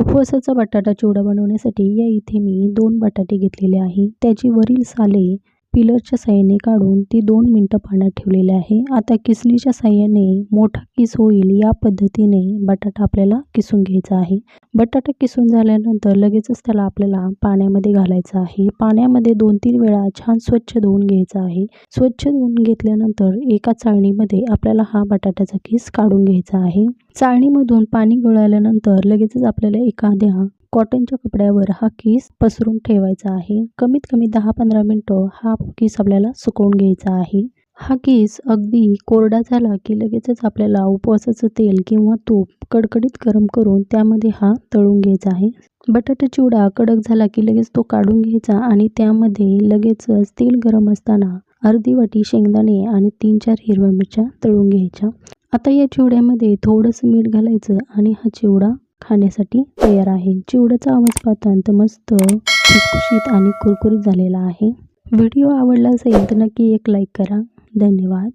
उपवासाचा बटाटा चिवडा बनवण्यासाठी या इथे मी 2 बटाटे घेतलेले आहे. त्याची वरील साले पिलरच्या साहाय्याने काढून ती 2 मिनिटं पाण्यात ठेवलेले आहे. आता किसणीच्या साहाय्याने मोठा किस होईल या पद्धतीने बटाटा आपल्याला किसून घ्यायचा आहे. बटाटा किसून झाल्यानंतर लगेचच त्याला आपल्याला पाण्यामध्ये घालायचं आहे. पाण्यामध्ये 2-3 वेळा छान स्वच्छ धुवून घ्यायचं आहे. स्वच्छ धुवून घेतल्यानंतर एका चाळणीमध्ये आपल्याला हा बटाट्याचा किस काढून घ्यायचा आहे. चाळणीमधून पाणी गळाल्यानंतर लगेचच आपल्याला एखाद्या कॉटनच्या कपड्यावर हा किस पसरून ठेवायचा आहे. कमीत कमी 10-15 मिनिटं हा किस आपल्याला सुकवून घ्यायचा आहे. हा किस अगदी कोरडा झाला की लगेचच आपल्याला उपवासाचं तेल किंवा तूप कडकडीत गरम करून त्यामध्ये हा तळून घ्यायचा आहे. बटाटा चिवडा कडक झाला की लगेच तो काढून घ्यायचा आणि त्यामध्ये लगेचच तेल गरम असताना अर्धी वाटी शेंगदाणे आणि 3-4 हिरव्या मिरच्या तळून घ्यायच्या. आता या चिवड्यामध्ये थोडंसं मीठ घालायचं आणि हा चिवडा खाण्यासाठी तयार आहे. चिवड्याचा आवाज पाहता मस्त खुसखुशीत आणि कुरकुरीत झालेला आहे. व्हिडिओ आवडला असेल तर नक्की एक लाईक करा. धन्यवाद.